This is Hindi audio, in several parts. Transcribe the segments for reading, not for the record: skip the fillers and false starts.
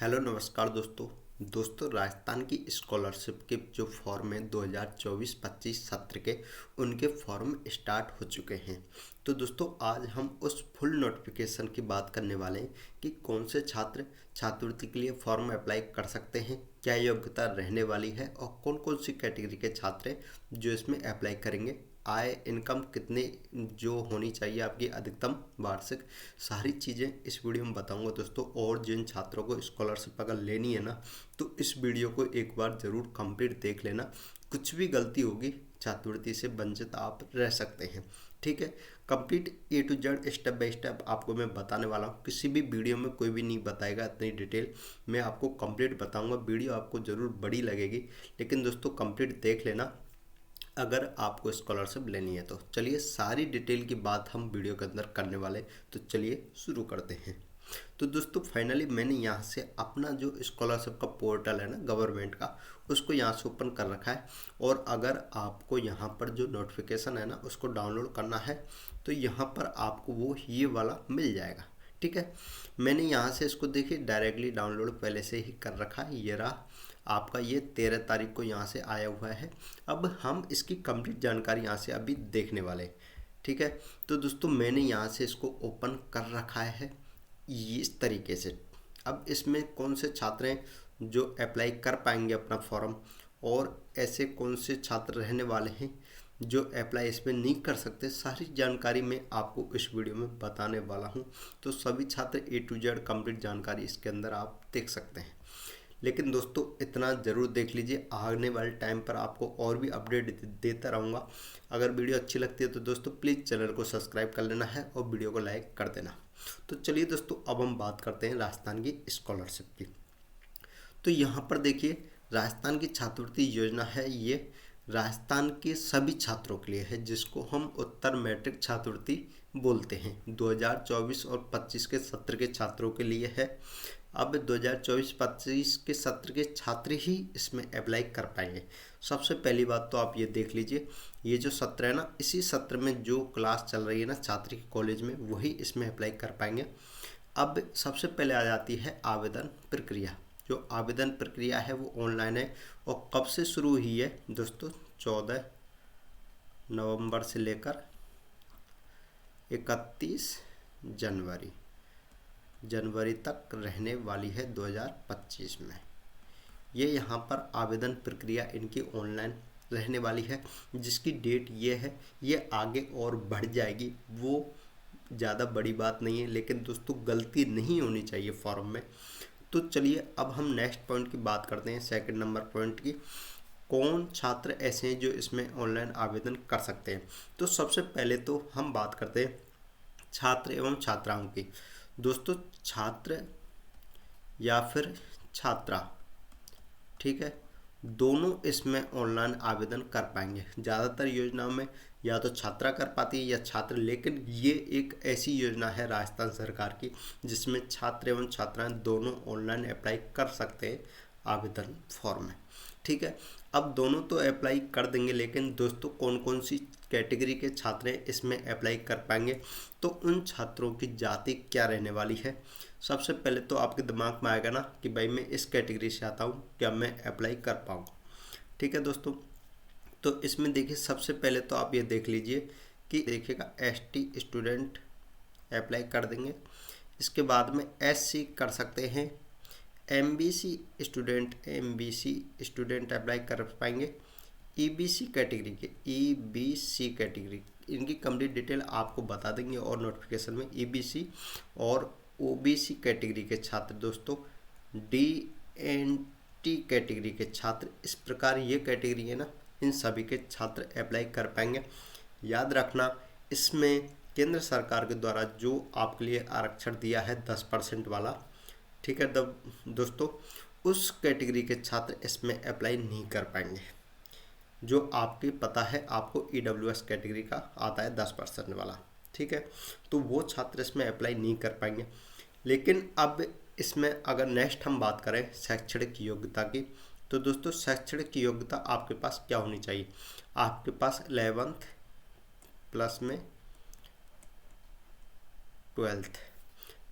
हेलो नमस्कार दोस्तों राजस्थान की स्कॉलरशिप के जो फॉर्म हैं 2024-25 सत्र के उनके फॉर्म स्टार्ट हो चुके हैं। तो दोस्तों आज हम उस फुल नोटिफिकेशन की बात करने वाले हैं कि कौन से छात्र छात्रवृत्ति के लिए फॉर्म अप्लाई कर सकते हैं, क्या योग्यता रहने वाली है और कौन कौन सी कैटेगरी के छात्र हैं जो इसमें अप्लाई करेंगे, आय इनकम कितने जो होनी चाहिए आपकी अधिकतम वार्षिक, सारी चीज़ें इस वीडियो में बताऊंगा दोस्तों। और जिन छात्रों को स्कॉलरशिप अगर लेनी है ना तो इस वीडियो को एक बार ज़रूर कंप्लीट देख लेना। कुछ भी गलती होगी छात्रवृत्ति से वंचित आप रह सकते हैं। ठीक है, complete A to Z step by step आपको मैं बताने वाला हूँ। किसी भी वीडियो में कोई भी नहीं बताएगा इतनी डिटेल, मैं आपको कंप्लीट बताऊंगा। वीडियो आपको ज़रूर बड़ी लगेगी लेकिन दोस्तों कंप्लीट देख लेना अगर आपको स्कॉलरशिप लेनी है तो। चलिए सारी डिटेल की बात हम वीडियो के अंदर करने वाले, तो चलिए शुरू करते हैं। तो दोस्तों फाइनली मैंने यहाँ से अपना जो स्कॉलरशिप का पोर्टल है ना गवर्नमेंट का, उसको यहाँ से ओपन कर रखा है। और अगर आपको यहाँ पर जो नोटिफिकेशन है ना उसको डाउनलोड करना है तो यहाँ पर आपको वो ये वाला मिल जाएगा। ठीक है, मैंने यहाँ से इसको देखिए डायरेक्टली डाउनलोड पहले से ही कर रखा है। ये रहा आपका, ये 13 तारीख को यहाँ से आया हुआ है। अब हम इसकी कंप्लीट जानकारी यहाँ से अभी देखने वाले हैं। ठीक है, तो दोस्तों मैंने यहाँ से इसको ओपन कर रखा है ये इस तरीके से। अब इसमें कौन से छात्र हैं जो अप्लाई कर पाएंगे अपना फॉर्म, और ऐसे कौन से छात्र रहने वाले हैं जो अप्लाई इसमें नहीं कर सकते, सारी जानकारी मैं आपको इस वीडियो में बताने वाला हूं। तो सभी छात्र ए टू जेड कंप्लीट जानकारी इसके अंदर आप देख सकते हैं। लेकिन दोस्तों इतना ज़रूर देख लीजिए, आने वाले टाइम पर आपको और भी अपडेट देता रहूँगा। अगर वीडियो अच्छी लगती है तो दोस्तों प्लीज़ चैनल को सब्सक्राइब कर लेना है और वीडियो को लाइक कर देना। तो चलिए दोस्तों अब हम बात करते हैं राजस्थान की स्कॉलरशिप की। तो यहाँ पर देखिए राजस्थान की छात्रवृत्ति योजना है, ये राजस्थान के सभी छात्रों के लिए है जिसको हम उत्तर मैट्रिक छात्रवृत्ति बोलते हैं। 2024 और 25 के सत्र के छात्रों के लिए है। अब 2024-25 के सत्र के छात्र ही इसमें अप्लाई कर पाएंगे। सबसे पहली बात तो आप ये देख लीजिए, ये जो सत्र है ना, इसी सत्र में जो क्लास चल रही है ना छात्र की कॉलेज में, वही इसमें अप्लाई कर पाएंगे। अब सबसे पहले आ जाती है आवेदन प्रक्रिया। जो आवेदन प्रक्रिया है वो ऑनलाइन है और कब से शुरू हुई है दोस्तों, 14 नवंबर से लेकर 31 जनवरी तक रहने वाली है 2025 में। ये यहाँ पर आवेदन प्रक्रिया इनकी ऑनलाइन रहने वाली है, जिसकी डेट ये है, ये आगे और बढ़ जाएगी। वो ज़्यादा बड़ी बात नहीं है लेकिन दोस्तों गलती नहीं होनी चाहिए फॉर्म में। तो चलिए अब हम नेक्स्ट पॉइंट की बात करते हैं, सेकंड नंबर पॉइंट की। कौन छात्र ऐसे हैं जो इसमें ऑनलाइन आवेदन कर सकते हैं। तो सबसे पहले तो हम बात करते हैं छात्र एवं छात्राओं की। दोस्तों छात्र या फिर छात्रा, ठीक है, दोनों इसमें ऑनलाइन आवेदन कर पाएंगे। ज़्यादातर योजनाओं में या तो छात्रा कर पाती है या छात्र, लेकिन ये एक ऐसी योजना है राजस्थान सरकार की जिसमें छात्र एवं छात्राएं दोनों ऑनलाइन अप्लाई कर सकते हैं आवेदन फॉर्म में। ठीक है, अब दोनों तो अप्लाई कर देंगे, लेकिन दोस्तों कौन कौन सी कैटेगरी के छात्र इसमें अप्लाई कर पाएंगे, तो उन छात्रों की जाति क्या रहने वाली है। सबसे पहले तो आपके दिमाग में आएगा ना कि भाई मैं इस कैटेगरी से आता हूँ, क्या मैं अप्लाई कर पाऊँगा। ठीक है दोस्तों, तो इसमें देखिए सबसे पहले तो आप ये देख लीजिए कि देखिएगा एसटी स्टूडेंट अप्लाई कर देंगे। इसके बाद में एससी कर सकते हैं, एमबीसी स्टूडेंट अप्लाई कर पाएंगे। ईबीसी कैटेगरी इनकी कंप्लीट डिटेल आपको बता देंगे और नोटिफिकेशन में। ईबीसी और ओबीसी कैटेगरी के छात्र दोस्तों, डीएनटी कैटेगरी के छात्र, इस प्रकार ये कैटेगरी है ना, इन सभी के छात्र अप्लाई कर पाएंगे। याद रखना इसमें केंद्र सरकार के द्वारा जो आपके लिए आरक्षण दिया है 10% वाला, ठीक है दोस्तों, उस कैटेगरी के छात्र इसमें अप्लाई नहीं कर पाएंगे। जो आपके पता है आपको ईडब्ल्यूएस कैटेगरी का आता है 10% वाला, ठीक है, तो वो छात्र इसमें अप्लाई नहीं कर पाएंगे। लेकिन अब इसमें अगर नेक्स्ट हम बात करें शैक्षणिक योग्यता की, तो दोस्तों शैक्षणिक योग्यता आपके पास क्या होनी चाहिए। आपके पास 11th प्लस में 12th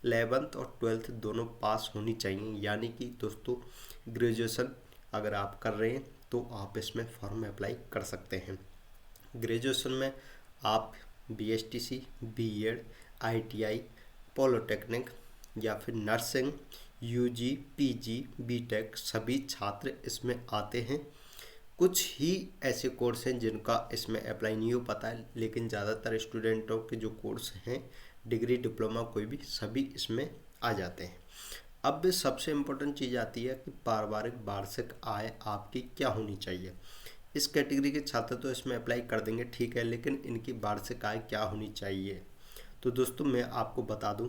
11th और 12th दोनों पास होनी चाहिए, यानी कि दोस्तों ग्रेजुएशन अगर आप कर रहे हैं तो आप इसमें फॉर्म अप्लाई कर सकते हैं। ग्रेजुएशन में आप BSTC, BEd, ITI, पॉलिटेक्निक या फिर नर्सिंग, UG, PG, BTech सभी छात्र इसमें आते हैं। कुछ ही ऐसे कोर्स हैं जिनका इसमें अप्लाई नहीं हो पाता है, लेकिन ज़्यादातर स्टूडेंटों के जो कोर्स हैं डिग्री डिप्लोमा कोई भी सभी इसमें आ जाते हैं। अब सबसे इम्पोर्टेंट चीज़ आती है कि पारिवारिक वार्षिक आय आपकी क्या होनी चाहिए। इस कैटेगरी के छात्र तो इसमें अप्लाई कर देंगे, ठीक है, लेकिन इनकी वार्षिक आय क्या होनी चाहिए। तो दोस्तों मैं आपको बता दूं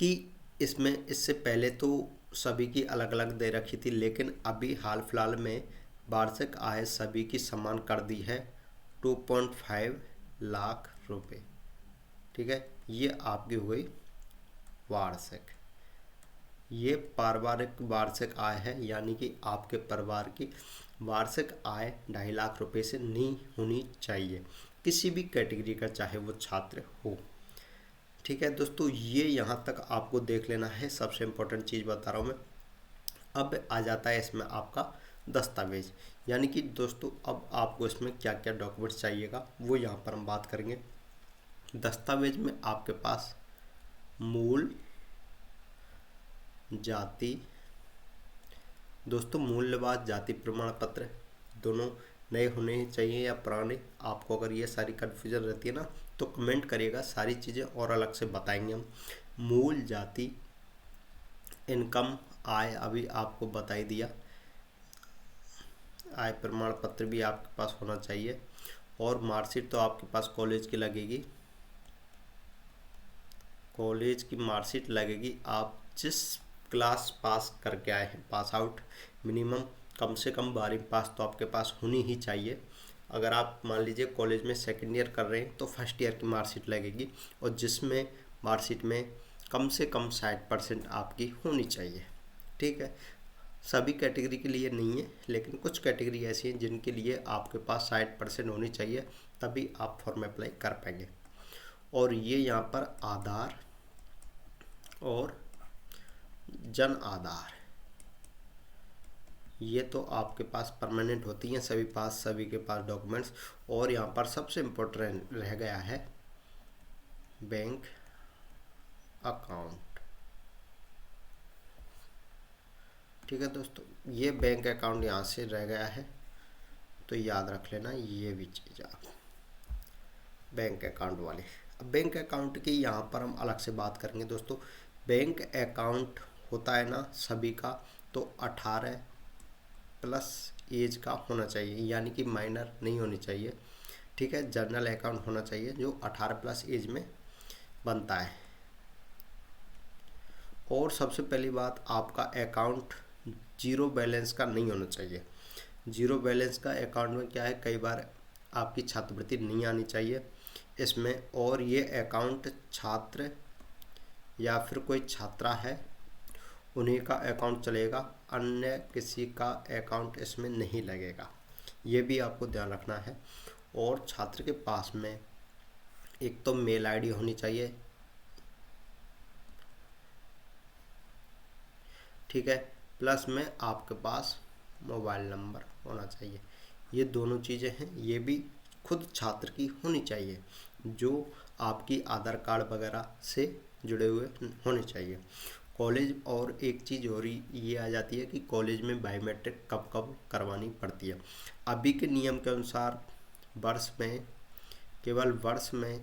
कि इसमें इससे पहले तो सभी की अलग अलग दे रखी थी, लेकिन अभी हाल फिलहाल में वार्षिक आय सभी की समान कर दी है 2.5 लाख रुपए, ठीक है। ये आपकी हुई वार्षिक, ये पारिवारिक वार्षिक आय है, यानी कि आपके परिवार की वार्षिक आय 2.5 लाख रुपए से नहीं होनी चाहिए, किसी भी कैटेगरी का चाहे वो छात्र हो, ठीक है दोस्तों। ये यहाँ तक आपको देख लेना है, सबसे इम्पोर्टेंट चीज़ बता रहा हूँ मैं। अब आ जाता है इसमें आपका दस्तावेज, यानी कि दोस्तों अब आपको इसमें क्या क्या डॉक्यूमेंट्स चाहिएगा वो यहाँ पर हम बात करेंगे। दस्तावेज में आपके पास मूल जाति, दोस्तों मूल्यवान जाति प्रमाण पत्र दोनों नए होने चाहिए या पुराने। आपको अगर ये सारी कन्फ्यूजन रहती है ना तो कमेंट करिएगा, सारी चीज़ें और अलग से बताएंगे हम। मूल जाति, इनकम, आय अभी आपको बता ही दिया, आय प्रमाण पत्र भी आपके पास होना चाहिए, और मार्कशीट तो आपके पास कॉलेज की लगेगी, कॉलेज की मार्कशीट लगेगी। आप जिस क्लास पास करके आए हैं, पास आउट, मिनिमम कम से कम 12वीं पास तो आपके पास होनी ही चाहिए। अगर आप मान लीजिए कॉलेज में सेकेंड ईयर कर रहे हैं तो फर्स्ट ईयर की मार्कशीट लगेगी, और जिसमें मार्कशीट में कम से कम 60% आपकी होनी चाहिए, ठीक है। सभी कैटेगरी के लिए नहीं है, लेकिन कुछ कैटेगरी ऐसी हैं जिनके लिए आपके पास 60% होनी चाहिए, तभी आप फॉर्म अप्लाई कर पाएंगे। और ये यहाँ पर आधार और जन आधार, ये तो आपके पास परमानेंट होती हैं सभी के पास डॉक्यूमेंट्स। और यहाँ पर सबसे इम्पोर्टेंट रह गया है बैंक अकाउंट, ठीक है दोस्तों। ये बैंक अकाउंट यहाँ से रह गया है तो याद रख लेना ये भी चीज़ आप, बैंक अकाउंट वाले। अब बैंक अकाउंट की यहाँ पर हम अलग से बात करेंगे दोस्तों। बैंक अकाउंट होता है ना सभी का, तो 18+ एज का होना चाहिए, यानी कि माइनर नहीं होनी चाहिए, ठीक है। जनरल अकाउंट होना चाहिए जो 18+ एज में बनता है। और सबसे पहली बात, आपका अकाउंट जीरो बैलेंस का नहीं होना चाहिए। जीरो बैलेंस का अकाउंट में क्या है, कई बार आपकी छात्रवृत्ति नहीं आनी चाहिए इसमें, और ये अकाउंट छात्र या फिर कोई छात्रा है उन्हीं का अकाउंट चलेगा, अन्य किसी का अकाउंट इसमें नहीं लगेगा, ये भी आपको ध्यान रखना है। और छात्र के पास में एक तो मेल आईडी होनी चाहिए, ठीक है, प्लस में आपके पास मोबाइल नंबर होना चाहिए। ये दोनों चीज़ें हैं, ये भी खुद छात्र की होनी चाहिए, जो आपकी आधार कार्ड वगैरह से जुड़े हुए होने चाहिए। कॉलेज, और एक चीज़ और ये आ जाती है कि कॉलेज में बायोमेट्रिक कब कब करवानी पड़ती है। अभी के नियम के अनुसार केवल वर्ष में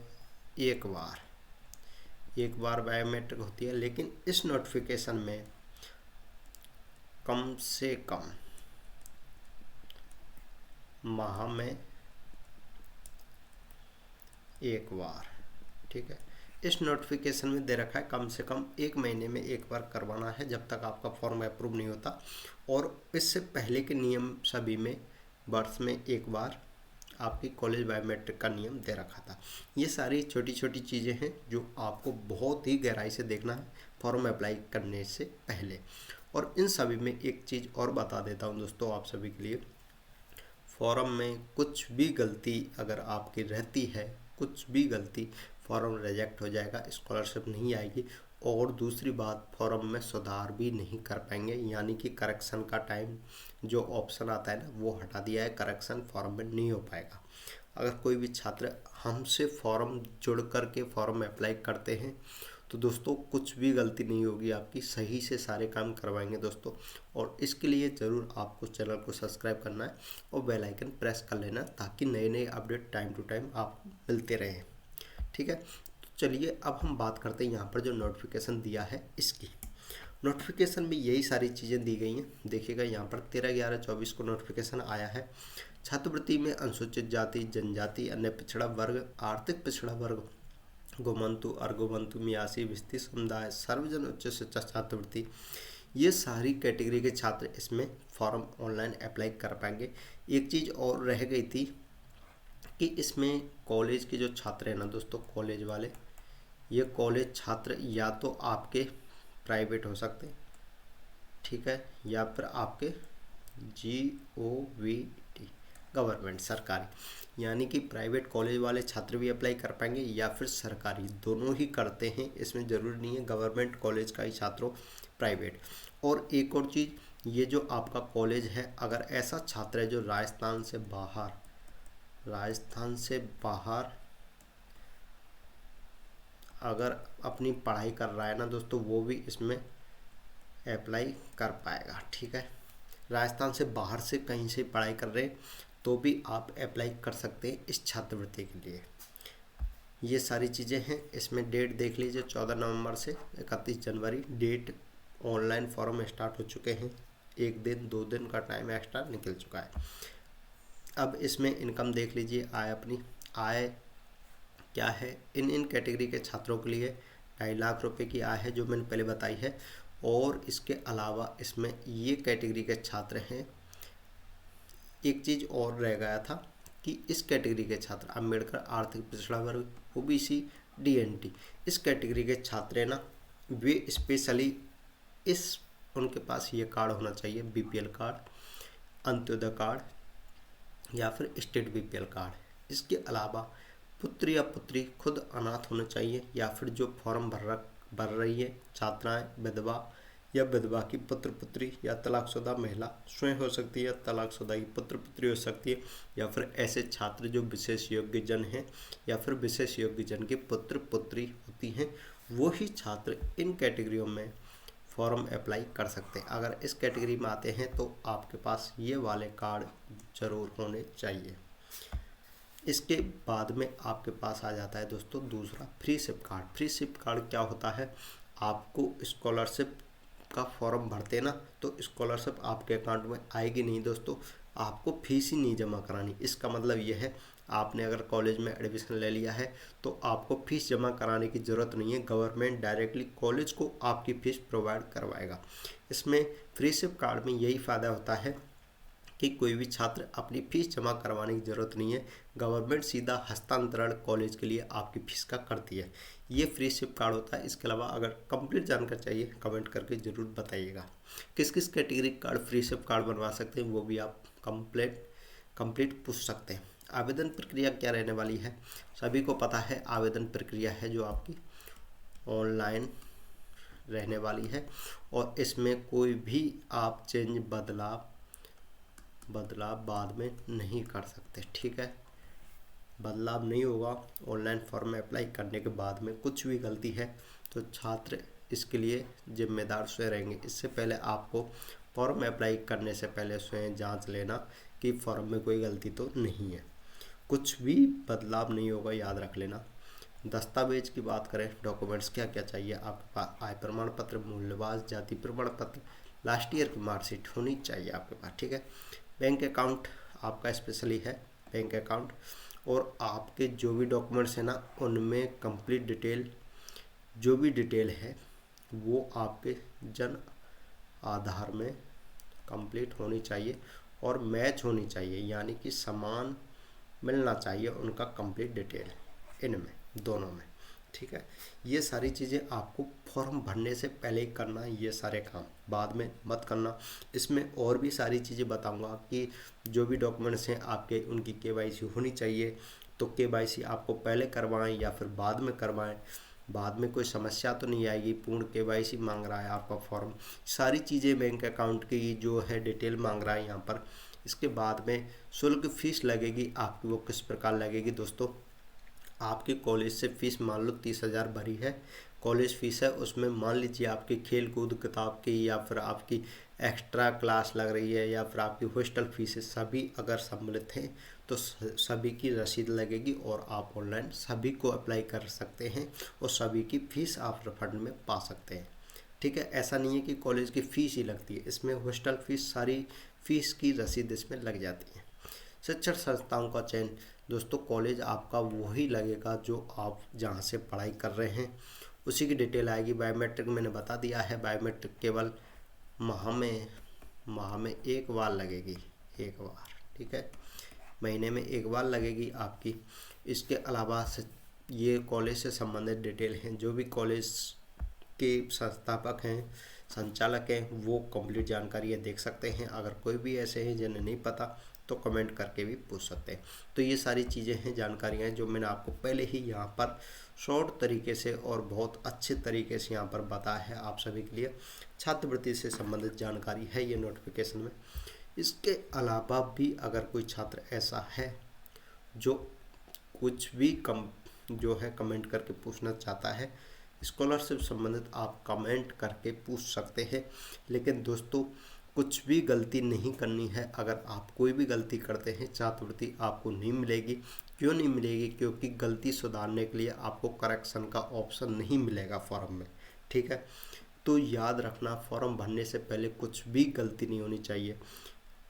एक बार बायोमेट्रिक होती है, लेकिन इस नोटिफिकेशन में कम से कम माह में एक बार, ठीक है। इस नोटिफिकेशन में दे रखा है कम से कम 1 महीने में एक बार करवाना है, जब तक आपका फॉर्म अप्रूव नहीं होता। और इससे पहले के नियम सभी में वर्ष में एक बार आपकी कॉलेज बायोमेट्रिक का नियम दे रखा था। ये सारी छोटी छोटी चीज़ें हैं जो आपको बहुत ही गहराई से देखना है फॉर्म अप्लाई करने से पहले। और इन सभी में एक चीज़ और बता देता हूँ दोस्तों आप सभी के लिए, फॉर्म में कुछ भी गलती अगर आपकी रहती है, कुछ भी गलती फॉर्म रिजेक्ट हो जाएगा, स्कॉलरशिप नहीं आएगी। और दूसरी बात, फॉर्म में सुधार भी नहीं कर पाएंगे, यानी कि करेक्शन का टाइम जो ऑप्शन आता है ना वो हटा दिया है, करेक्शन फॉर्म में नहीं हो पाएगा। अगर कोई भी छात्र हमसे फॉर्म जुड़ करके फॉर्म अप्लाई करते हैं तो दोस्तों कुछ भी गलती नहीं होगी आपकी, सही से सारे काम करवाएंगे दोस्तों। और इसके लिए ज़रूर आपको चैनल को सब्सक्राइब करना है और बेल आइकन प्रेस कर लेना, ताकि नए नए अपडेट टाइम टू टाइम आपको मिलते रहें। ठीक है, तो चलिए अब हम बात करते हैं यहाँ पर जो नोटिफिकेशन दिया है इसकी। नोटिफिकेशन में यही सारी चीज़ें दी गई हैं। देखिएगा यहाँ पर 13/11/24 को नोटिफिकेशन आया है। छात्रवृत्ति में अनुसूचित जाति, जनजाति, अन्य पिछड़ा वर्ग, आर्थिक पिछड़ा वर्ग, गोमंतु, अर्गोमंतु, मियासी, भिस्ती समुदाय, सर्वजन उच्च शिक्षा छात्रवृत्ति, ये सारी कैटेगरी के छात्र इसमें फॉर्म ऑनलाइन अप्लाई कर पाएंगे। एक चीज़ और रह गई थी कि इसमें कॉलेज के जो छात्र हैं ना दोस्तों, कॉलेज वाले, ये कॉलेज छात्र या तो आपके प्राइवेट हो सकते हैं, ठीक है, या फिर आपके GOVT गवर्नमेंट सरकारी, यानी कि प्राइवेट कॉलेज वाले छात्र भी अप्लाई कर पाएंगे या फिर सरकारी, दोनों ही करते हैं। इसमें ज़रूरी नहीं है गवर्नमेंट कॉलेज का ही छात्र हो, प्राइवेट। और एक और चीज़, ये जो आपका कॉलेज है, अगर ऐसा छात्र है जो राजस्थान से बाहर अगर अपनी पढ़ाई कर रहा है ना दोस्तों, वो भी इसमें अप्लाई कर पाएगा। ठीक है, राजस्थान से बाहर से कहीं से पढ़ाई कर रहे हैं तो भी आप अप्लाई कर सकते हैं इस छात्रवृत्ति के लिए। ये सारी चीज़ें हैं। इसमें डेट देख लीजिए, 14 नवंबर से 31 जनवरी डेट। ऑनलाइन फॉर्म स्टार्ट हो चुके हैं, 1 दिन 2 दिन का टाइम एक्स्ट्रा निकल चुका है। अब इसमें इनकम देख लीजिए, अपनी आय क्या है। इन कैटेगरी के छात्रों के लिए 2.5 लाख रुपए की आय है, जो मैंने पहले बताई है। और इसके अलावा इसमें ये कैटेगरी के छात्र हैं। एक चीज़ और रह गया था कि इस कैटेगरी के छात्र अम्बेडकर, आर्थिक पिछड़ा वर्ग, OBC, DNT, इस कैटेगरी के छात्र हैं ना, वे स्पेशली उनके पास ये कार्ड होना चाहिए, BPL कार्ड, अंत्योदय कार्ड या फिर स्टेट BPL कार्ड। इसके अलावा पुत्र या पुत्री खुद अनाथ होना चाहिए, या फिर जो फॉर्म भर रही है छात्राएं विधवा या विधवा की पुत्र पुत्री या तलाकशुदा महिला स्वयं हो सकती है, तलाकशुदा की पुत्र पुत्री हो सकती है, या फिर ऐसे छात्र जो विशेष योग्य जन हैं या फिर विशेष योग्य जन के पुत्र पुत्री होती हैं, वो ही छात्र इन कैटेगरियों में फॉर्म अप्लाई कर सकते हैं। अगर इस कैटेगरी में आते हैं तो आपके पास ये वाले कार्ड जरूर होने चाहिए। इसके बाद में आपके पास आ जाता है दोस्तों दूसरा free ship card. Free ship card क्या होता है, आपको स्कॉलरशिप का फॉर्म भरते ना तो स्कॉलरशिप आपके अकाउंट में आएगी नहीं दोस्तों, आपको फीस ही नहीं जमा करानी। इसका मतलब यह है, आपने अगर कॉलेज में एडमिशन ले लिया है तो आपको फीस जमा कराने की ज़रूरत नहीं है, गवर्नमेंट डायरेक्टली कॉलेज को आपकी फ़ीस प्रोवाइड करवाएगा। इसमें फ्री सिप कार्ड में यही फ़ायदा होता है कि कोई भी छात्र अपनी फ़ीस जमा करवाने की ज़रूरत नहीं है, गवर्नमेंट सीधा हस्तांतरण कॉलेज के लिए आपकी फ़ीस का करती है। ये फ्री सिप कार्ड होता है। इसके अलावा अगर कंप्लीट जानकारी चाहिए कमेंट करके ज़रूर बताइएगा। किस किस category card free ship card बनवा सकते हैं वो भी आप कंप्लीट पूछ सकते हैं। आवेदन प्रक्रिया क्या रहने वाली है, सभी को पता है आवेदन प्रक्रिया है जो आपकी ऑनलाइन रहने वाली है, और इसमें कोई भी आप चेंज बदलाव बाद में नहीं कर सकते। ठीक है, बदलाव नहीं होगा। ऑनलाइन फॉर्म अप्लाई करने के बाद में कुछ भी गलती है तो छात्र इसके लिए जिम्मेदार स्वयं रहेंगे। इससे पहले आपको फॉर्म अप्लाई करने से पहले स्वयं जांच लेना कि फॉर्म में कोई गलती तो नहीं है, कुछ भी बदलाव नहीं होगा, याद रख लेना। दस्तावेज की बात करें, डॉक्यूमेंट्स क्या क्या चाहिए आपके पास, आय प्रमाण पत्र, मूल्यवास जाति प्रमाण पत्र, लास्ट ईयर की मार्कशीट होनी चाहिए आपके पास। ठीक है, बैंक अकाउंट आपका स्पेशली है, बैंक अकाउंट, और आपके जो भी डॉक्यूमेंट्स हैं ना उनमें कंप्लीट डिटेल, जो भी डिटेल है वो आपके जन आधार में कंप्लीट होनी चाहिए और मैच होनी चाहिए, यानी कि समान मिलना चाहिए उनका कंप्लीट डिटेल इनमें दोनों में। ठीक है, ये सारी चीज़ें आपको फॉर्म भरने से पहले ही करना है, ये सारे काम बाद में मत करना। इसमें और भी सारी चीज़ें बताऊंगा कि जो भी डॉक्यूमेंट्स हैं आपके उनकी KYC होनी चाहिए, तो KYC आपको पहले करवाएं या फिर बाद में करवाएं, बाद में कोई समस्या तो नहीं आएगी। पूर्ण KYC मांग रहा है आपका फॉर्म, सारी चीज़ें बैंक अकाउंट की जो है डिटेल मांग रहा है यहाँ पर। इसके बाद में शुल्क फीस लगेगी आपकी, वो किस प्रकार लगेगी दोस्तों, आपकी कॉलेज से फीस मान लो 30,000 भरी है, कॉलेज फीस है, उसमें मान लीजिए आपकी खेल कूद किताब की या फिर आपकी एक्स्ट्रा क्लास लग रही है या फिर आपकी हॉस्टल फीस है, सभी अगर सम्मिलित हैं तो सभी की रसीद लगेगी और आप ऑनलाइन सभी को अप्लाई कर सकते हैं और सभी की फ़ीस आप रिफंड में पा सकते हैं। ठीक है, ऐसा नहीं है कि कॉलेज की फ़ीस ही लगती है, इसमें हॉस्टल फीस सारी फीस की रसीद इसमें लग जाती है। शिक्षण संस्थाओं का चयन दोस्तों, कॉलेज आपका वही लगेगा जो आप जहाँ से पढ़ाई कर रहे हैं उसी की डिटेल आएगी। बायोमेट्रिक मैंने बता दिया है, बायोमेट्रिक केवल माह में एक बार लगेगी, एक बार, ठीक है, महीने में एक बार लगेगी आपकी। इसके अलावा ये कॉलेज से संबंधित डिटेल हैं, जो भी कॉलेज के संस्थापक हैं, संचालक हैं, वो कंप्लीट जानकारी देख सकते हैं। अगर कोई भी ऐसे हैं जिन्हें नहीं पता तो कमेंट करके भी पूछ सकते हैं। तो ये सारी चीज़ें हैं, जानकारियाँ हैं जो मैंने आपको पहले ही यहाँ पर शॉर्ट तरीके से और बहुत अच्छे तरीके से यहाँ पर बताया है आप सभी के लिए। छात्रवृत्ति से संबंधित जानकारी है ये नोटिफिकेशन में। इसके अलावा भी अगर कोई छात्र ऐसा है जो कुछ भी कमेंट करके पूछना चाहता है स्कॉलरशिप संबंधित, आप कमेंट करके पूछ सकते हैं। लेकिन दोस्तों कुछ भी गलती नहीं करनी है, अगर आप कोई भी गलती करते हैं छात्रवृत्ति आपको नहीं मिलेगी। क्यों नहीं मिलेगी? क्योंकि गलती सुधारने के लिए आपको करेक्शन का ऑप्शन नहीं मिलेगा फॉर्म में, ठीक है। तो याद रखना, फॉर्म भरने से पहले कुछ भी गलती नहीं होनी चाहिए।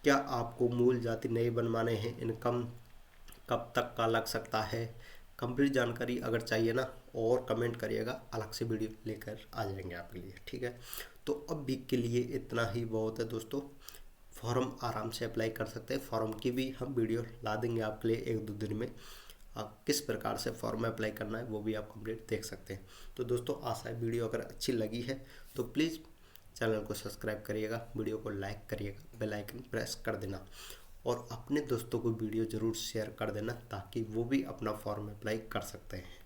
क्या आपको मूल जाति नहीं बनवाने हैं, इनकम कब तक का लग सकता है, कंप्लीट जानकारी अगर चाहिए ना और कमेंट करिएगा, अलग से वीडियो लेकर आ जाएंगे आपके लिए, ठीक है। तो अभी के लिए इतना ही बहुत है दोस्तों, फॉर्म आराम से अप्लाई कर सकते हैं। फॉर्म की भी हम वीडियो ला देंगे आपके लिए 1-2 दिन में। आप किस प्रकार से फॉर्म में अप्लाई करना है वो भी आप कंप्लीट देख सकते हैं। तो दोस्तों आशा है वीडियो अगर अच्छी लगी है तो प्लीज़ चैनल को सब्सक्राइब करिएगा, वीडियो को लाइक करिएगा, बेल आइकन प्रेस कर देना और अपने दोस्तों को वीडियो ज़रूर शेयर कर देना ताकि वो भी अपना फॉर्म अप्लाई कर सकते हैं।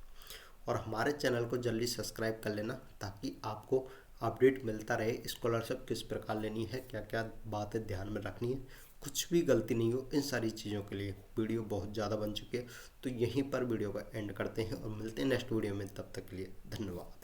और हमारे चैनल को जल्दी सब्सक्राइब कर लेना ताकि आपको अपडेट मिलता रहे, स्कॉलरशिप किस प्रकार लेनी है, क्या क्या बातें ध्यान में रखनी है, कुछ भी गलती नहीं हो, इन सारी चीज़ों के लिए। वीडियो बहुत ज़्यादा बन चुकी है तो यहीं पर वीडियो का एंड करते हैं और मिलते हैं नेक्स्ट वीडियो में। तब तक के लिए धन्यवाद।